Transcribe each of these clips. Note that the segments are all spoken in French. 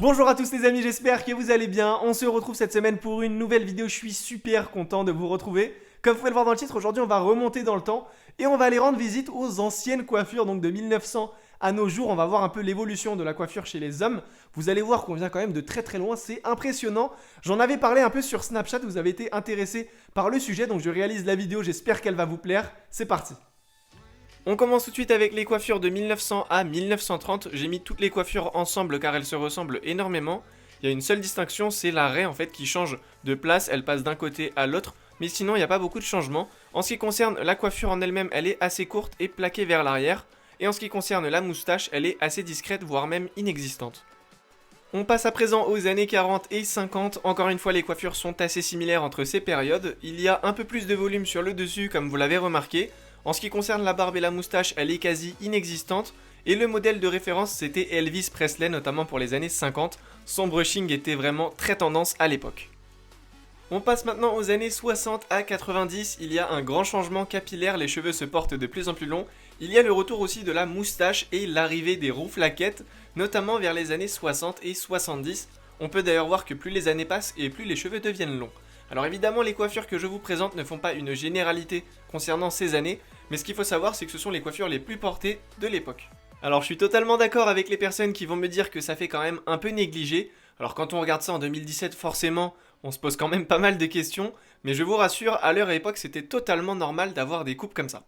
Bonjour à tous les amis, j'espère que vous allez bien. On se retrouve cette semaine pour une nouvelle vidéo. Je suis super content de vous retrouver. Comme vous pouvez le voir dans le titre, aujourd'hui on va remonter dans le temps et on va aller rendre visite aux anciennes coiffures, donc de 1900 à nos jours. On va voir un peu l'évolution de la coiffure chez les hommes. Vous allez voir qu'on vient quand même de très très loin, c'est impressionnant. J'en avais parlé un peu sur Snapchat, vous avez été intéressé par le sujet, donc je réalise la vidéo, j'espère qu'elle va vous plaire. C'est parti. On commence tout de suite avec les coiffures de 1900 à 1930. J'ai mis toutes les coiffures ensemble car elles se ressemblent énormément. Il y a une seule distinction, c'est la raie en fait qui change de place, elle passe d'un côté à l'autre. Mais sinon, il n'y a pas beaucoup de changements. En ce qui concerne la coiffure en elle-même, elle est assez courte et plaquée vers l'arrière. Et en ce qui concerne la moustache, elle est assez discrète, voire même inexistante. On passe à présent aux années 40 et 50. Encore une fois, les coiffures sont assez similaires entre ces périodes. Il y a un peu plus de volume sur le dessus, comme vous l'avez remarqué. En ce qui concerne la barbe et la moustache, elle est quasi inexistante. Et le modèle de référence, c'était Elvis Presley, notamment pour les années 50. Son brushing était vraiment très tendance à l'époque. On passe maintenant aux années 60 à 90, il y a un grand changement capillaire, les cheveux se portent de plus en plus longs. Il y a le retour aussi de la moustache et l'arrivée des rouflaquettes, notamment vers les années 60 et 70. On peut d'ailleurs voir que plus les années passent et plus les cheveux deviennent longs. Alors évidemment, les coiffures que je vous présente ne font pas une généralité concernant ces années, mais ce qu'il faut savoir, c'est que ce sont les coiffures les plus portées de l'époque. Alors je suis totalement d'accord avec les personnes qui vont me dire que ça fait quand même un peu négligé. Alors quand on regarde ça en 2017, forcément, on se pose quand même pas mal de questions, mais je vous rassure, à leur époque, c'était totalement normal d'avoir des coupes comme ça.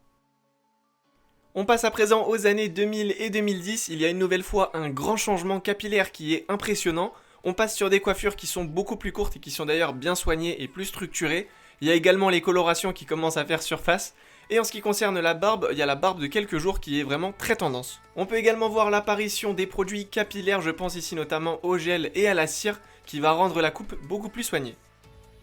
On passe à présent aux années 2000 et 2010, il y a une nouvelle fois un grand changement capillaire qui est impressionnant. On passe sur des coiffures qui sont beaucoup plus courtes et qui sont d'ailleurs bien soignées et plus structurées. Il y a également les colorations qui commencent à faire surface. Et en ce qui concerne la barbe, il y a la barbe de quelques jours qui est vraiment très tendance. On peut également voir l'apparition des produits capillaires, je pense ici notamment au gel et à la cire, qui va rendre la coupe beaucoup plus soignée.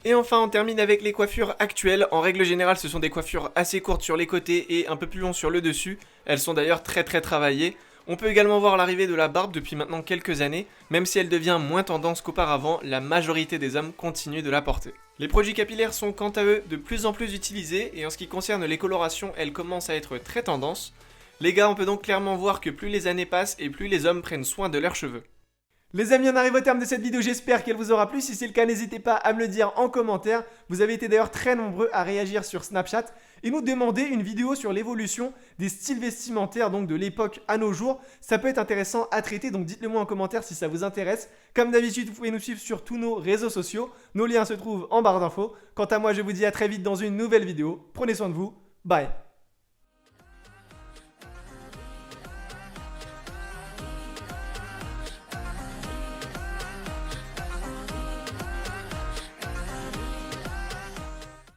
Et enfin, on termine avec les coiffures actuelles. En règle générale, ce sont des coiffures assez courtes sur les côtés et un peu plus longs sur le dessus. Elles sont d'ailleurs très travaillées. On peut également voir l'arrivée de la barbe depuis maintenant quelques années, même si elle devient moins tendance qu'auparavant, la majorité des hommes continuent de la porter. Les produits capillaires sont quant à eux de plus en plus utilisés, et en ce qui concerne les colorations, elles commencent à être très tendance. Les gars, on peut donc clairement voir que plus les années passent et plus les hommes prennent soin de leurs cheveux. Les amis, on arrive au terme de cette vidéo, j'espère qu'elle vous aura plu. Si c'est le cas, n'hésitez pas à me le dire en commentaire. Vous avez été d'ailleurs très nombreux à réagir sur Snapchat et nous demander une vidéo sur l'évolution des styles vestimentaires donc de l'époque à nos jours. Ça peut être intéressant à traiter, donc dites-le moi en commentaire si ça vous intéresse. Comme d'habitude, vous pouvez nous suivre sur tous nos réseaux sociaux. Nos liens se trouvent en barre d'infos. Quant à moi, je vous dis à très vite dans une nouvelle vidéo. Prenez soin de vous. Bye.